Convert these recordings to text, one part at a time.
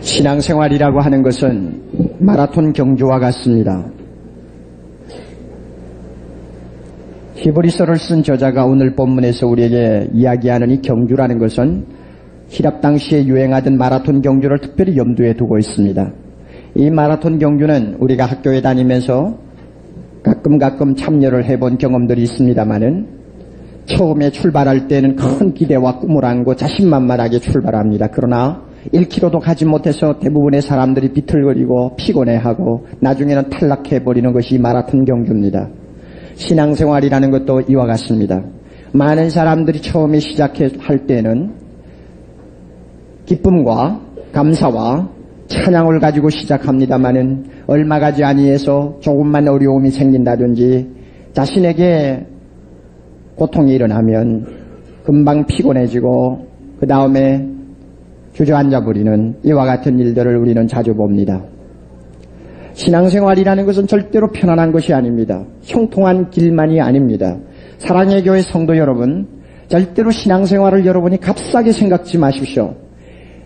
신앙생활이라고 하는 것은 마라톤 경주와 같습니다. 히브리서를 쓴 저자가 오늘 본문에서 우리에게 이야기하는 이 경주라는 것은 히랍 당시에 유행하던 마라톤 경주를 특별히 염두에 두고 있습니다. 이 마라톤 경주는 우리가 학교에 다니면서 가끔 참여를 해본 경험들이 있습니다마는 처음에 출발할 때는 큰 기대와 꿈을 안고 자신만만하게 출발합니다. 그러나 1km도 가지 못해서 대부분의 사람들이 비틀거리고 피곤해하고 나중에는 탈락해버리는 것이 마라톤 경주입니다. 신앙생활이라는 것도 이와 같습니다. 많은 사람들이 처음에 시작할 때는 기쁨과 감사와 찬양을 가지고 시작합니다마는 얼마 가지 아니해서 조금만 어려움이 생긴다든지 자신에게 고통이 일어나면 금방 피곤해지고 그 다음에 주저앉아버리는 이와 같은 일들을 우리는 자주 봅니다. 신앙생활이라는 것은 절대로 편안한 것이 아닙니다. 형통한 길만이 아닙니다. 사랑의 교회 성도 여러분, 절대로 신앙생활을 여러분이 값싸게 생각지 마십시오.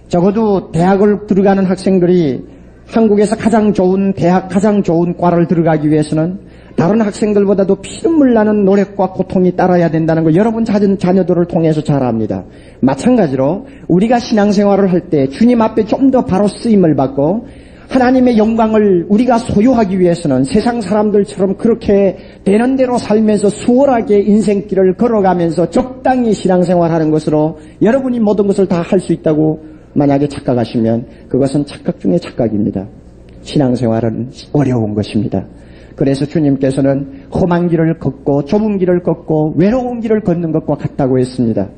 적어도 대학을 들어가는 학생들이 한국에서 가장 좋은 대학, 가장 좋은 과를 들어가기 위해서는 다른 학생들보다도 피눈물 나는 노력과 고통이 따라야 된다는 걸 여러분 자녀들을 통해서 잘 압니다. 마찬가지로 우리가 신앙생활을 할 때 주님 앞에 좀 더 바로 쓰임을 받고 하나님의 영광을 우리가 소유하기 위해서는 세상 사람들처럼 그렇게 되는 대로 살면서 수월하게 인생길을 걸어가면서 적당히 신앙생활하는 것으로 여러분이 모든 것을 다 할 수 있다고 만약에 착각하시면 그것은 착각 중에 착각입니다. 신앙생활은 어려운 것입니다. 그래서 주님께서는 험한 길을 걷고 좁은 길을 걷고 외로운 길을 걷는 것과 같다고 했습니다.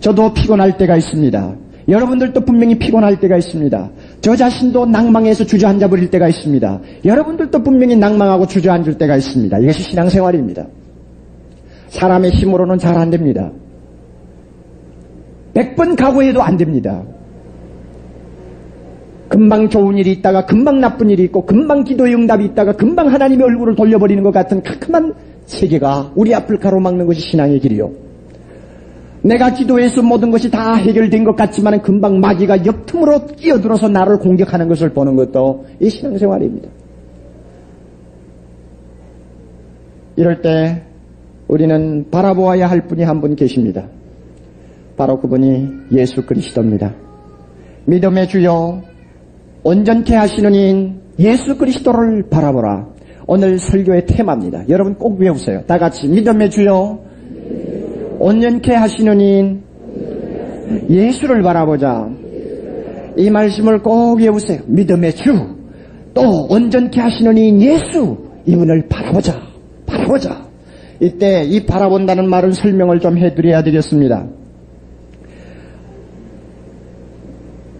저도 피곤할 때가 있습니다. 여러분들도 분명히 피곤할 때가 있습니다. 저 자신도 낭망해서 주저앉아 버릴 때가 있습니다. 여러분들도 분명히 낭망하고 주저앉을 때가 있습니다. 이것이 신앙생활입니다. 사람의 힘으로는 잘 안 됩니다. 100번 각오해도 안 됩니다. 금방 좋은 일이 있다가 금방 나쁜 일이 있고 금방 기도의 응답이 있다가 금방 하나님의 얼굴을 돌려버리는 것 같은 캄캄한 세계가 우리 앞을 가로막는 것이 신앙의 길이요. 내가 기도해서 모든 것이 다 해결된 것 같지만 금방 마귀가 옆틈으로 끼어들어서 나를 공격하는 것을 보는 것도 이 신앙생활입니다. 이럴 때 우리는 바라보아야 할 분이 한 분 계십니다. 바로 그분이 예수 그리스도입니다. 믿음의 주여 온전케 하시는 이인 예수 그리스도를 바라보라. 오늘 설교의 테마입니다. 여러분 꼭 외우세요. 다 같이 믿음의 주여 온전케 하시는 이인 예수를 바라보자. 이 말씀을 꼭 외우세요. 믿음의 주, 또 온전케 하시는 이인 예수, 이분을 바라보자. 이때 이 바라본다는 말은 설명을 좀 해드려야 되겠습니다.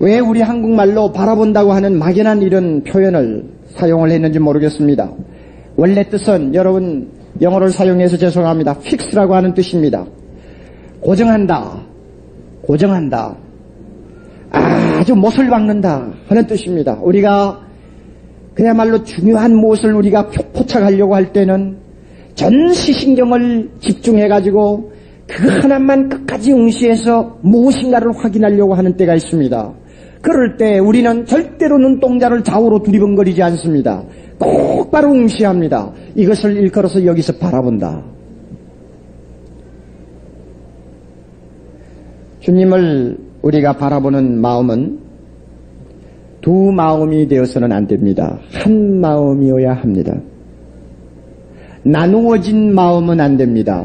왜 우리 한국말로 바라본다고 하는 막연한 이런 표현을 사용을 했는지 모르겠습니다. 원래 뜻은 여러분 영어를 사용해서 죄송합니다. fix라고 하는 뜻입니다. 고정한다. 아주 못을 박는다 하는 뜻입니다. 우리가 그야말로 중요한 무엇을 우리가 포착하려고 할 때는 전 시신경을 집중해가지고 그 하나만 끝까지 응시해서 무엇인가를 확인하려고 하는 때가 있습니다. 그럴 때 우리는 절대로 눈동자를 좌우로 두리번거리지 않습니다. 똑바로 응시합니다. 이것을 일컬어서 여기서 바라본다. 주님을 우리가 바라보는 마음은 두 마음이 되어서는 안 됩니다. 한 마음이어야 합니다. 나누어진 마음은 안 됩니다.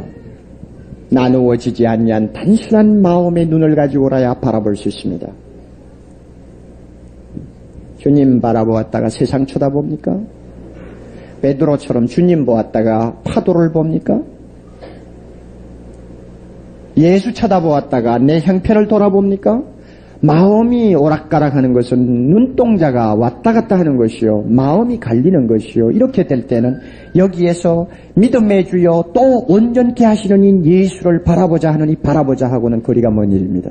나누어지지 아니한 단순한 마음의 눈을 가지고라야 바라볼 수 있습니다. 주님 바라보았다가 세상 쳐다봅니까? 베드로처럼 주님 보았다가 파도를 봅니까? 예수 쳐다보았다가 내 형편을 돌아봅니까? 마음이 오락가락하는 것은 눈동자가 왔다 갔다 하는 것이요, 마음이 갈리는 것이요. 이렇게 될 때는 여기에서 믿음의 주여 또 온전케 하시는 인 예수를 바라보자 하는 이 바라보자 하고는 거리가 먼 일입니다.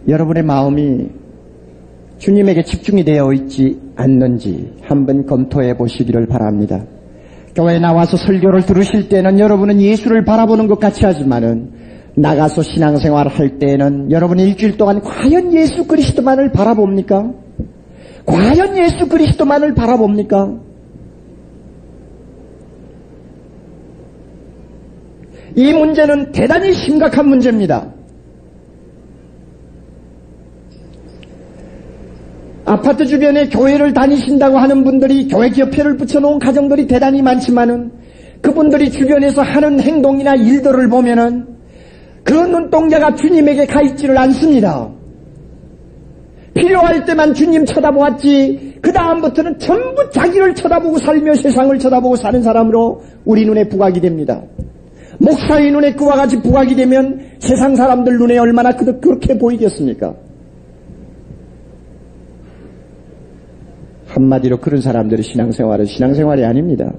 여러분의 마음이 주님에게 집중이 되어 있지 않는지 한번 검토해 보시기를 바랍니다. 교회에 나와서 설교를 들으실 때는 여러분은 예수를 바라보는 것 같이 하지만은 나가서 신앙생활 할 때에는 여러분 일주일 동안 과연 예수 그리스도만을 바라봅니까? 과연 예수 그리스도만을 바라봅니까? 이 문제는 대단히 심각한 문제입니다. 아파트 주변에 교회를 다니신다고 하는 분들이 교회 기업표를 붙여놓은 가정들이 대단히 많지만은 그분들이 주변에서 하는 행동이나 일들을 보면은 그 눈동자가 주님에게 가 있지를 않습니다. 필요할 때만 주님 쳐다보았지 그 다음부터는 전부 자기를 쳐다보고 살며 세상을 쳐다보고 사는 사람으로 우리 눈에 부각이 됩니다. 목사의 눈에 그와 같이 부각이 되면 세상 사람들 눈에 얼마나 그렇게 보이겠습니까? 한마디로 그런 사람들의 신앙생활은 신앙생활이 아닙니다.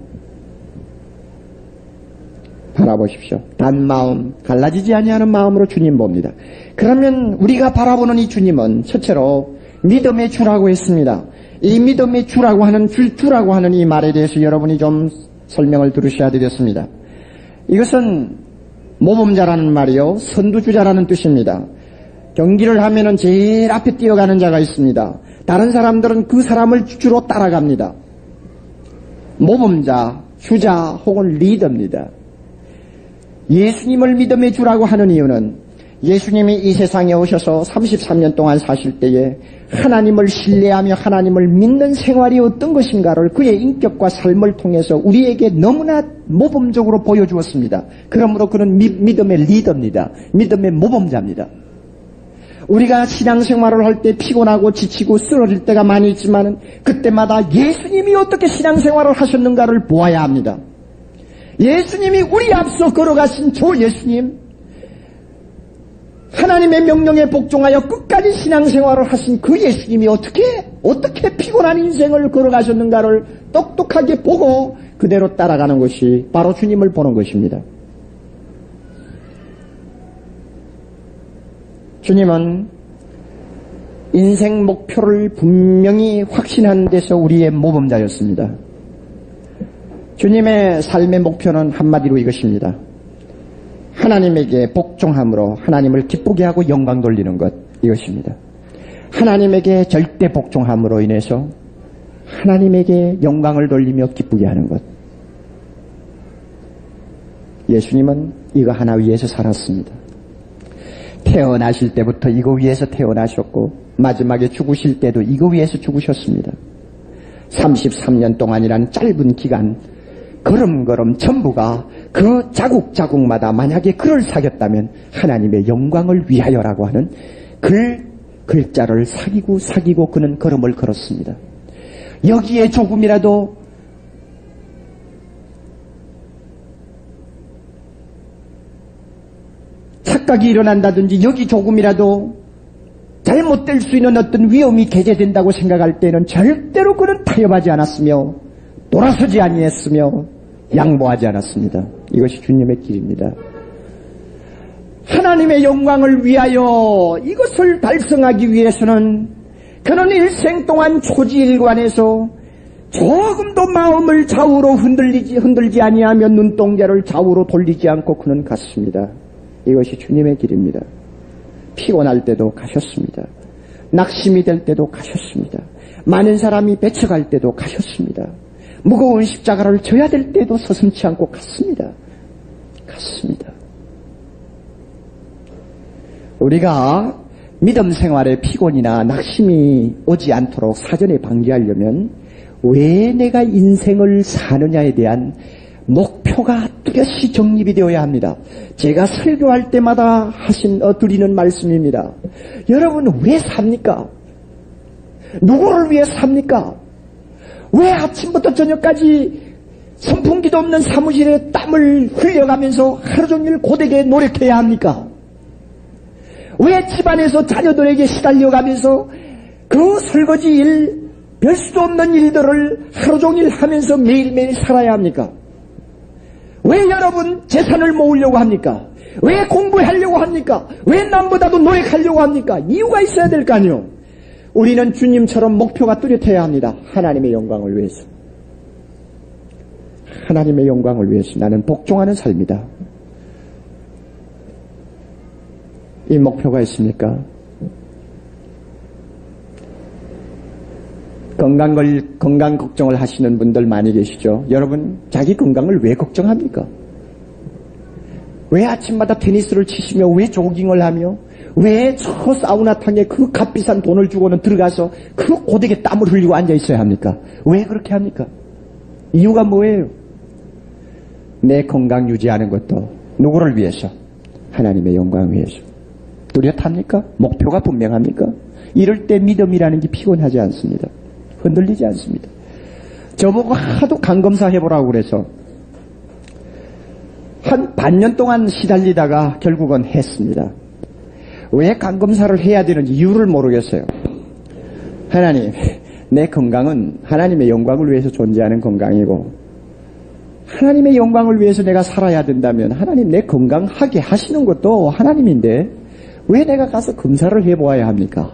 바라보십시오. 단 마음, 갈라지지 아니하는 마음으로 주님 봅니다. 그러면 우리가 바라보는 이 주님은 첫째로 믿음의 주라고 했습니다. 이 믿음의 주라고 하는 이 말에 대해서 여러분이 좀 설명을 들으셔야 되겠습니다. 이것은 모범자라는 말이요, 선두주자라는 뜻입니다. 경기를 하면은 제일 앞에 뛰어가는 자가 있습니다. 다른 사람들은 그 사람을 주로 따라갑니다. 모범자, 주자 혹은 리더입니다. 예수님을 믿음의 주라고 하는 이유는 예수님이 이 세상에 오셔서 33년 동안 사실 때에 하나님을 신뢰하며 하나님을 믿는 생활이 어떤 것인가를 그의 인격과 삶을 통해서 우리에게 너무나 모범적으로 보여주었습니다. 그러므로 그는 믿음의 리더입니다. 믿음의 모범자입니다. 우리가 신앙생활을 할 때 피곤하고 지치고 쓰러질 때가 많이 있지만 그때마다 예수님이 어떻게 신앙생활을 하셨는가를 보아야 합니다. 예수님이 우리 앞서 걸어가신 저 예수님, 하나님의 명령에 복종하여 끝까지 신앙생활을 하신 그 예수님이 어떻게 피곤한 인생을 걸어가셨는가를 똑똑하게 보고 그대로 따라가는 것이 바로 주님을 보는 것입니다. 주님은 인생 목표를 분명히 확신한 데서 우리의 모범자였습니다. 주님의 삶의 목표는 한마디로 이것입니다. 하나님에게 복종함으로 하나님을 기쁘게 하고 영광 돌리는 것, 이것입니다. 하나님에게 절대 복종함으로 인해서 하나님에게 영광을 돌리며 기쁘게 하는 것. 예수님은 이거 하나 위해서 살았습니다. 태어나실 때부터 이거 위해서 태어나셨고 마지막에 죽으실 때도 이거 위해서 죽으셨습니다. 33년 동안이란 짧은 기간 걸음걸음 전부가 그 자국자국마다 만약에 글을 사겼다면 하나님의 영광을 위하여라고 하는 글자를 사기고 그는 걸음을 걸었습니다. 여기에 조금이라도 착각이 일어난다든지 여기 조금이라도 잘못될 수 있는 어떤 위험이 개재된다고 생각할 때는 절대로 그는 타협하지 않았으며 돌아서지 아니했으며 양보하지 않았습니다. 이것이 주님의 길입니다. 하나님의 영광을 위하여 이것을 달성하기 위해서는 그는 일생 동안 초지일관에서 조금도 마음을 좌우로 흔들지 아니하며 눈동자를 좌우로 돌리지 않고 그는 갔습니다. 이것이 주님의 길입니다. 피곤할 때도 가셨습니다. 낙심이 될 때도 가셨습니다. 많은 사람이 배쳐갈 때도 가셨습니다. 무거운 십자가를 져야 될 때도 서슴지 않고 갔습니다. 우리가 믿음 생활에 피곤이나 낙심이 오지 않도록 사전에 방지하려면 왜 내가 인생을 사느냐에 대한 목표가 뚜렷이 정립이 되어야 합니다. 제가 설교할 때마다 드리는 말씀입니다. 여러분 왜 삽니까? 누구를 위해 삽니까? 왜 아침부터 저녁까지 선풍기도 없는 사무실에 땀을 흘려가면서 하루 종일 고되게 노력해야 합니까? 왜 집안에서 자녀들에게 시달려가면서 그 설거지 일, 별 수도 없는 일들을 하루 종일 하면서 매일매일 살아야 합니까? 왜 여러분 재산을 모으려고 합니까? 왜 공부하려고 합니까? 왜 남보다도 노력하려고 합니까? 이유가 있어야 될 거 아니에요. 우리는 주님처럼 목표가 뚜렷해야 합니다. 하나님의 영광을 위해서. 하나님의 영광을 위해서 나는 복종하는 삶이다. 이 목표가 있습니까? 건강 걱정을 하시는 분들 많이 계시죠? 여러분, 자기 건강을 왜 걱정합니까? 왜 아침마다 테니스를 치시며, 왜 조깅을 하며, 왜 저 사우나탕에 그 값비싼 돈을 주고는 들어가서 그 고되게 땀을 흘리고 앉아 있어야 합니까? 왜 그렇게 합니까? 이유가 뭐예요? 내 건강 유지하는 것도 누구를 위해서? 하나님의 영광을 위해서. 뚜렷합니까? 목표가 분명합니까? 이럴 때 믿음이라는 게 피곤하지 않습니다. 흔들리지 않습니다. 저보고 하도 간검사 해보라고 그래서 한 반년 동안 시달리다가 결국은 했습니다. 왜 간검사를 해야 되는지 이유를 모르겠어요. 하나님, 내 건강은 하나님의 영광을 위해서 존재하는 건강이고 하나님의 영광을 위해서 내가 살아야 된다면 하나님 내 건강하게 하시는 것도 하나님인데 왜 내가 가서 검사를 해보아야 합니까?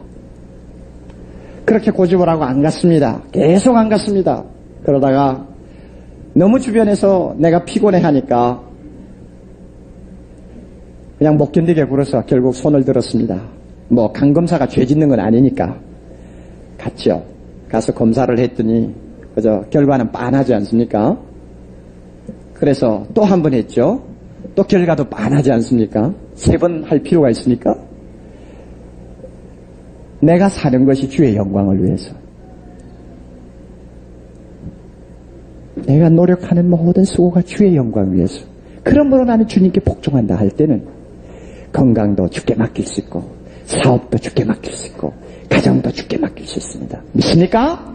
그렇게 고집을 하고 안 갔습니다. 계속 안 갔습니다. 그러다가 너무 주변에서 내가 피곤해하니까 그냥 못 견디게 굴어서 결국 손을 들었습니다. 뭐 간검사가 죄 짓는 건 아니니까 갔죠. 가서 검사를 했더니 그저 결과는 빤하지 않습니까? 그래서 또 한 번 했죠. 또 결과도 빤하지 않습니까? 3번 할 필요가 있습니까? 내가 사는 것이 주의 영광을 위해서. 내가 노력하는 모든 수고가 주의 영광을 위해서. 그러므로 나는 주님께 복종한다 할 때는 건강도 주께 맡길 수 있고 사업도 주께 맡길 수 있고 가정도 주께 맡길 수 있습니다. 믿습니까?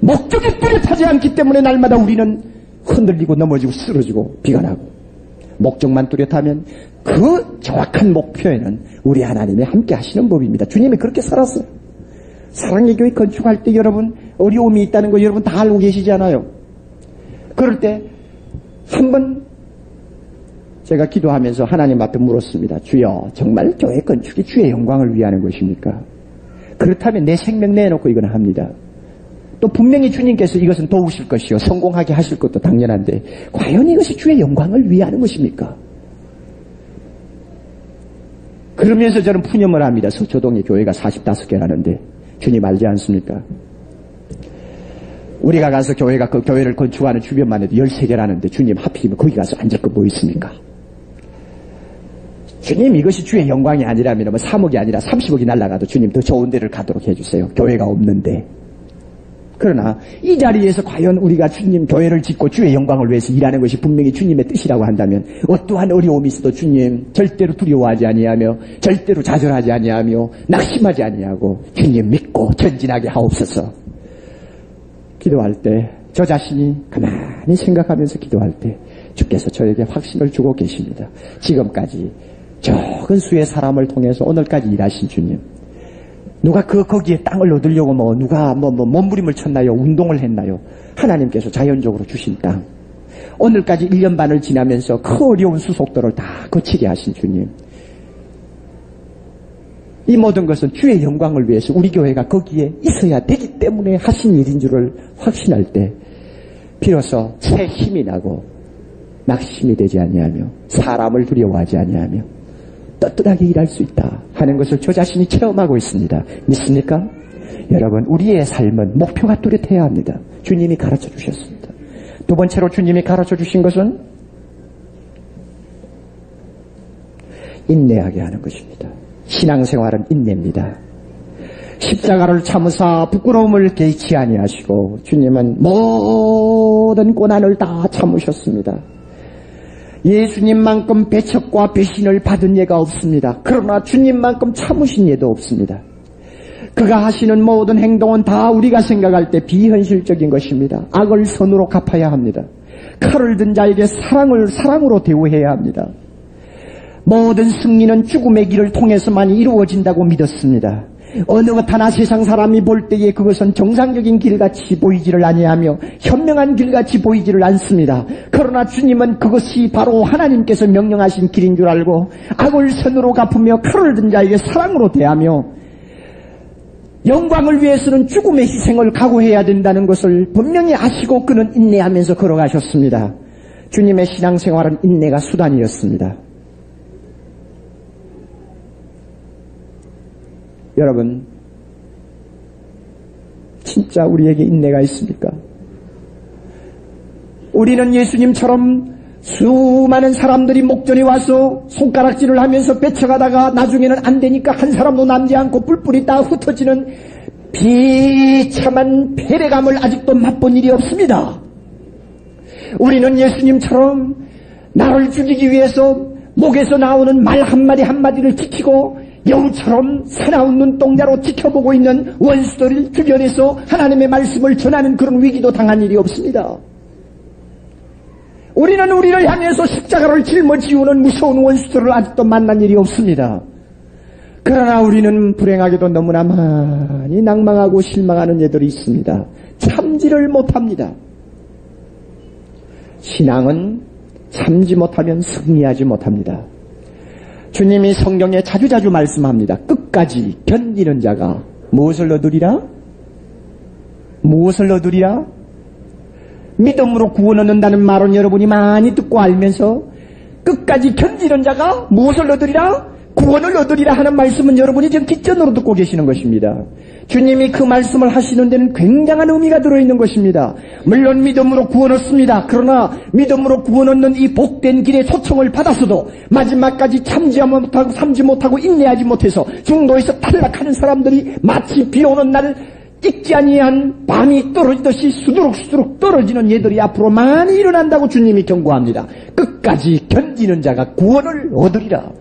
목적이 뚜렷하지 않기 때문에 날마다 우리는 흔들리고 넘어지고 쓰러지고 비가 나고 목적만 뚜렷하면 그 정확한 목표에는 우리 하나님이 함께 하시는 법입니다. 주님이 그렇게 살았어요. 사랑의 교회 건축할 때 여러분 어려움이 있다는 거 여러분 다 알고 계시잖아요. 그럴 때 한번 제가 기도하면서 하나님 앞에 물었습니다. 주여, 정말 교회 건축이 주의 영광을 위하는 것입니까? 그렇다면 내 생명 내놓고 이건 합니다. 또 분명히 주님께서 이것은 도우실 것이요 성공하게 하실 것도 당연한데 과연 이것이 주의 영광을 위하는 것입니까? 그러면서 저는 푸념을 합니다. 서초동에 교회가 45개라는데 주님 알지 않습니까? 우리가 가서 그 교회를 건축하는 주변만 해도 13개라는데 주님 하필이면 거기 가서 앉을 거 뭐 있습니까? 주님 이것이 주의 영광이 아니라면 뭐 3억이 아니라 30억이 날아가도 주님 더 좋은 데를 가도록 해주세요. 교회가 없는데. 그러나 이 자리에서 과연 우리가 주님 교회를 짓고 주의 영광을 위해서 일하는 것이 분명히 주님의 뜻이라고 한다면 어떠한 어려움이 있어도 주님 절대로 두려워하지 아니하며 절대로 좌절하지 아니하며 낙심하지 아니하고 주님 믿고 전진하게 하옵소서. 기도할 때 저 자신이 가만히 생각하면서 기도할 때 주께서 저에게 확신을 주고 계십니다. 지금까지 적은 수의 사람을 통해서 오늘까지 일하신 주님, 누가 거기에 땅을 얻으려고 누가 몸부림을 쳤나요? 운동을 했나요? 하나님께서 자연적으로 주신 땅. 오늘까지 1년 반을 지나면서 그 어려운 수속도를 다 거치게 하신 주님. 이 모든 것은 주의 영광을 위해서 우리 교회가 거기에 있어야 되기 때문에 하신 일인 줄을 확신할 때 비로소 새 힘이 나고 낙심이 되지 아니하며 사람을 두려워하지 아니하며 떳떳하게 일할 수 있다 하는 것을 저 자신이 체험하고 있습니다. 믿습니까? 여러분, 우리의 삶은 목표가 뚜렷해야 합니다. 주님이 가르쳐 주셨습니다. 두 번째로 주님이 가르쳐 주신 것은 인내하게 하는 것입니다. 신앙생활은 인내입니다. 십자가를 참으사 부끄러움을 개의치 아니하시고 주님은 모든 고난을 다 참으셨습니다. 예수님만큼 배척과 배신을 받은 예가 없습니다. 그러나 주님만큼 참으신 예도 없습니다. 그가 하시는 모든 행동은 다 우리가 생각할 때 비현실적인 것입니다. 악을 선으로 갚아야 합니다. 칼을 든 자에게 사랑으로 대우해야 합니다. 모든 승리는 죽음의 길을 통해서만 이루어진다고 믿었습니다. 어느 것 하나 세상 사람이 볼 때에 그것은 정상적인 길같이 보이지를 아니하며 현명한 길같이 보이지를 않습니다. 그러나 주님은 그것이 바로 하나님께서 명령하신 길인 줄 알고 악을 선으로 갚으며 칼을 든 자에게 사랑으로 대하며 영광을 위해서는 죽음의 희생을 각오해야 된다는 것을 분명히 아시고 그는 인내하면서 걸어가셨습니다. 주님의 신앙생활은 인내가 수단이었습니다. 여러분, 진짜 우리에게 인내가 있습니까? 우리는 예수님처럼 수많은 사람들이 목전에 와서 손가락질을 하면서 뺏어가다가 나중에는 안 되니까 한 사람도 남지 않고 뿔뿔이 다 흩어지는 비참한 패배감을 아직도 맛본 일이 없습니다. 우리는 예수님처럼 나를 죽이기 위해서 목에서 나오는 말 한마디 한마디를 지키고 여우처럼 사나운 눈동자로 지켜보고 있는 원수들을 주변에서 하나님의 말씀을 전하는 그런 위기도 당한 일이 없습니다. 우리는 우리를 향해서 십자가를 짊어지우는 무서운 원수들을 아직도 만난 일이 없습니다. 그러나 우리는 불행하게도 너무나 많이 낭망하고 실망하는 예들이 있습니다. 참지를 못합니다. 신앙은 참지 못하면 승리하지 못합니다. 주님이 성경에 자주자주 말씀합니다. 끝까지 견디는 자가 무엇을 얻으리라? 무엇을 얻으리라? 믿음으로 구원 얻는다는 말은 여러분이 많이 듣고 알면서 끝까지 견디는 자가 무엇을 얻으리라? 구원을 얻으리라 하는 말씀은 여러분이 지금 뒷전으로 듣고 계시는 것입니다. 주님이 그 말씀을 하시는 데는 굉장한 의미가 들어있는 것입니다. 물론 믿음으로 구원 얻습니다. 그러나 믿음으로 구원 얻는 이 복된 길의 초청을 받았어도 마지막까지 참지 못하고 인내하지 못해서 중도에서 탈락하는 사람들이 마치 비 오는 날 찍지 아니한 밤이 떨어지듯이 수두룩수두룩 떨어지는 예들이 앞으로 많이 일어난다고 주님이 경고합니다. 끝까지 견디는 자가 구원을 얻으리라.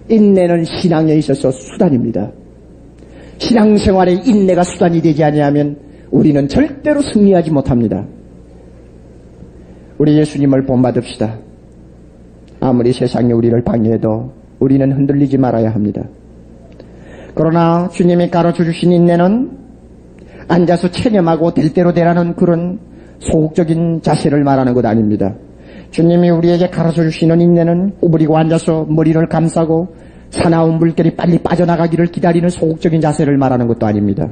인내는 신앙에 있어서 수단입니다. 신앙생활에 인내가 수단이 되지 아니하면 우리는 절대로 승리하지 못합니다. 우리 예수님을 본받읍시다. 아무리 세상이 우리를 방해해도 우리는 흔들리지 말아야 합니다. 그러나 주님이 가르쳐주신 인내는 앉아서 체념하고 될 대로 되라는 그런 소극적인 자세를 말하는 것 아닙니다. 주님이 우리에게 가르쳐주시는 인내는 구부리고 앉아서 머리를 감싸고 사나운 물결이 빨리 빠져나가기를 기다리는 소극적인 자세를 말하는 것도 아닙니다.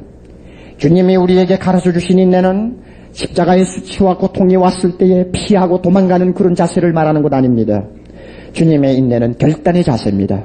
주님이 우리에게 가르쳐주신 인내는 십자가의 수치와 고통이 왔을 때에 피하고 도망가는 그런 자세를 말하는 것 아닙니다. 주님의 인내는 결단의 자세입니다.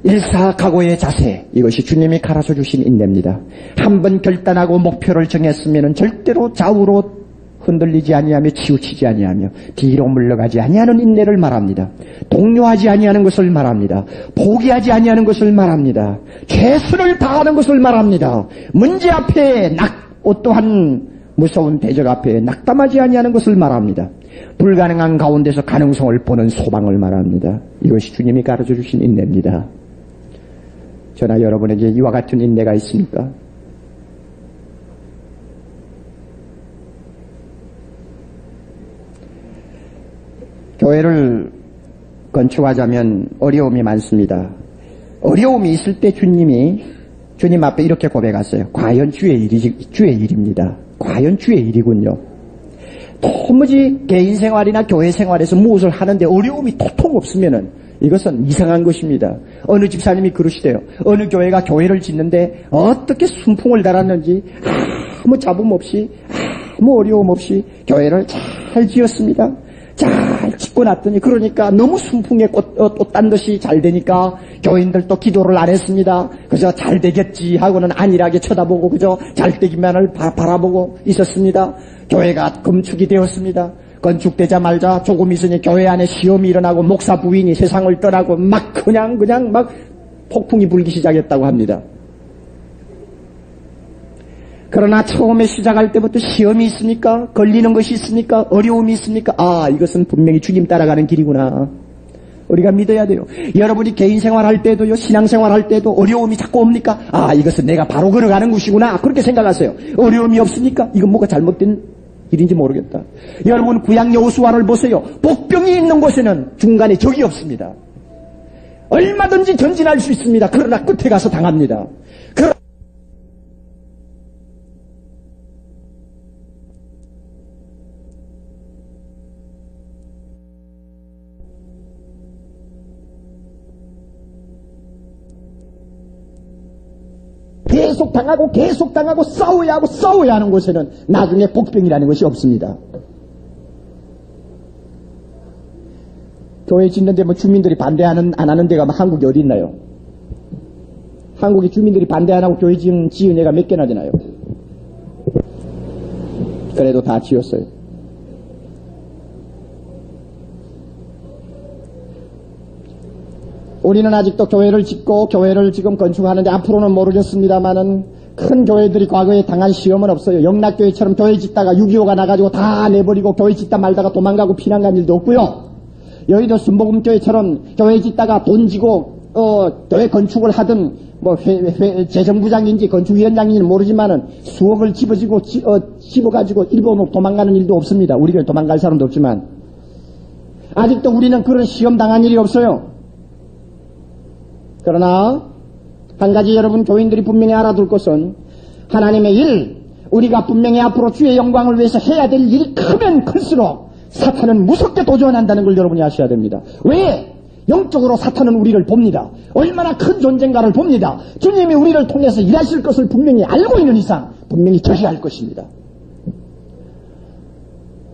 일사각오의 자세, 이것이 주님이 가르쳐주신 인내입니다. 한번 결단하고 목표를 정했으면 절대로 좌우로 흔들리지 아니하며 치우치지 아니하며 뒤로 물러가지 아니하는 인내를 말합니다. 동요하지 아니하는 것을 말합니다. 포기하지 아니하는 것을 말합니다. 최선을 다하는 것을 말합니다. 문제 앞에 어떠한 무서운 대적 앞에 낙담하지 아니하는 것을 말합니다. 불가능한 가운데서 가능성을 보는 소망을 말합니다. 이것이 주님이 가르쳐주신 인내입니다. 저나 여러분에게 이와 같은 인내가 있습니까? 교회를 건축하자면 어려움이 많습니다. 어려움이 있을 때 주님 앞에 이렇게 고백하세요. 과연 주의 일입니다. 과연 주의 일이군요. 도무지 개인 생활이나 교회 생활에서 무엇을 하는데 어려움이 도통 없으면은 이것은 이상한 것입니다. 어느 집사님이 그러시대요. 어느 교회가 교회를 짓는데 어떻게 순풍을 달았는지 아무 잡음 없이 아무 어려움 없이 교회를 잘 지었습니다. 잘 짓고 났더니 그러니까 너무 순풍에 꽃 딴 듯이 잘 되니까 교인들도 기도를 안 했습니다. 그저 잘 되겠지 하고는 안일하게 쳐다보고 그저 잘 되기만을 바라보고 있었습니다. 교회가 건축이 되었습니다. 건축되자마자 조금 있으니 교회 안에 시험이 일어나고 목사 부인이 세상을 떠나고 막 그냥 막 폭풍이 불기 시작했다고 합니다. 그러나 처음에 시작할 때부터 시험이 있습니까? 걸리는 것이 있습니까? 어려움이 있습니까? 이것은 분명히 주님 따라가는 길이구나. 우리가 믿어야 돼요. 여러분이 개인 생활할 때도요, 신앙 생활할 때도 어려움이 자꾸 옵니까? 이것은 내가 바로 걸어가는 것이구나. 그렇게 생각하세요. 어려움이 없으니까 이건 뭐가 잘못된 일인지 모르겠다. 여러분 구약 여호수아를 보세요. 복병이 있는 곳에는 중간에 적이 없습니다. 얼마든지 전진할 수 있습니다. 그러나 끝에 가서 당합니다. 계속 당하고 싸워야 하는 곳에는 나중에 복병이라는 것이 없습니다. 교회 짓는데 주민들이 반대 안 하는 데가 한국에 어디 있나요? 한국의 주민들이 반대 안 하고 교회 지은 애가 몇 개나 되나요? 그래도 다 지었어요. 우리는 아직도 교회를 짓고 교회를 지금 건축하는데 앞으로는 모르겠습니다만은 큰 교회들이 과거에 당한 시험은 없어요. 영락교회처럼 교회 짓다가 6.25가 나가지고 다 내버리고 교회 짓다 말다가 도망가고 피난 간 일도 없고요. 여의도 순복음교회처럼 교회 짓다가 돈 지고 교회 건축을 하든 뭐 재정부장인지 건축위원장인지 모르지만은 수억을 집어가지고 일본으로 도망가는 일도 없습니다. 우리 교회 도망갈 사람도 없지만 아직도 우리는 그런 시험 당한 일이 없어요. 그러나 한 가지 여러분 교인들이 분명히 알아둘 것은 하나님의 일, 우리가 분명히 앞으로 주의 영광을 위해서 해야 될 일이 크면 클수록 사탄은 무섭게 도전한다는 걸 여러분이 아셔야 됩니다. 왜? 영적으로 사탄은 우리를 봅니다. 얼마나 큰 존재인가를 봅니다. 주님이 우리를 통해서 일하실 것을 분명히 알고 있는 이상 분명히 저지할 것입니다.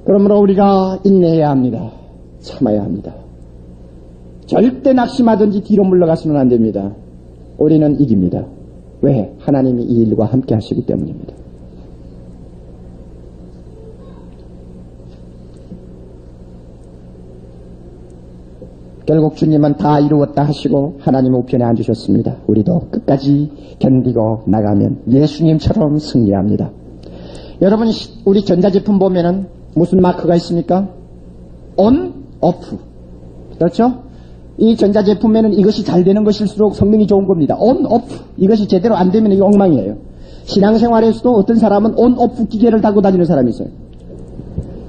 그러므로 우리가 인내해야 합니다. 참아야 합니다. 절대 낙심하든지 뒤로 물러가서는 안 됩니다. 우리는 이깁니다. 왜? 하나님이 이 일과 함께 하시기 때문입니다. 결국 주님은 다 이루었다 하시고 하나님 우편에 앉으셨습니다. 우리도 끝까지 견디고 나가면 예수님처럼 승리합니다. 여러분 우리 전자제품 보면은 무슨 마크가 있습니까? on, off. 그렇죠? 이 전자제품에는 이것이 잘 되는 것일수록 성능이 좋은 겁니다. on, off. 이것이 제대로 안 되면 이게 엉망이에요. 신앙생활에서도 어떤 사람은 on, off 기계를 달고 다니는 사람이 있어요.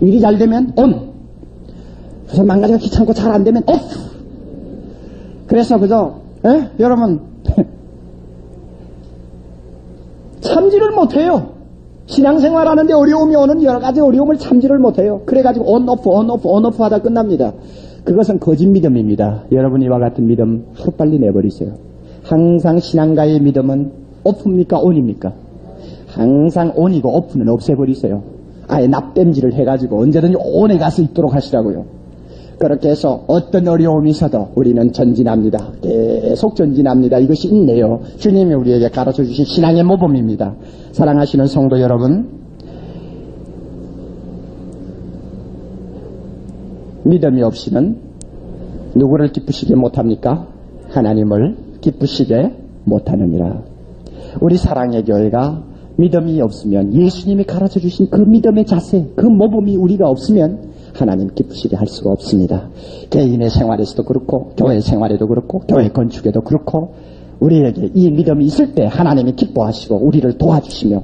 일이 잘 되면 on. 그래서 망가지고 귀찮고 잘 안 되면 off. 그래서 그저 여러분 참지를 못해요. 신앙생활 하는데 어려움이 오는 여러 가지 어려움을 참지를 못해요. 그래가지고 on, off, on, off, on, off 하다 끝납니다. 그것은 거짓 믿음입니다. 여러분 이와 같은 믿음 하루빨리 내버리세요. 항상 신앙가의 믿음은 off입니까? on입니까? 항상 on이고 off는 없애버리세요. 아예 납땜질을 해가지고 언제든지 on에 가서 있도록 하시라고요. 그렇게 해서 어떤 어려움이 있어도 우리는 전진합니다. 계속 전진합니다. 이것이 있네요. 주님이 우리에게 가르쳐 주신 신앙의 모범입니다. 사랑하시는 성도 여러분, 믿음이 없이는 누구를 기쁘시게 못합니까? 하나님을 기쁘시게 못하느니라. 우리 사랑의 교회가 믿음이 없으면 예수님이 가르쳐 주신 그 믿음의 자세, 그 모범이 우리가 없으면 하나님 기쁘시게 할 수가 없습니다. 개인의 생활에서도 그렇고 교회 생활에도 그렇고 교회 건축에도 그렇고 우리에게 이 믿음이 있을 때 하나님이 기뻐하시고 우리를 도와주시며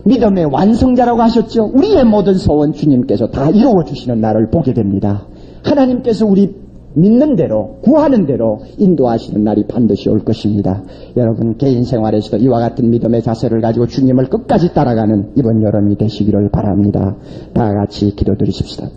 믿음의 완성자라고 하셨죠. 우리의 모든 소원 주님께서 다 이루어주시는 날을 보게 됩니다. 하나님께서 우리 믿는 대로 구하는 대로 인도하시는 날이 반드시 올 것입니다. 여러분 개인 생활에서도 이와 같은 믿음의 자세를 가지고 주님을 끝까지 따라가는 이번 여름이 되시기를 바랍니다. 다 같이 기도드리십시다.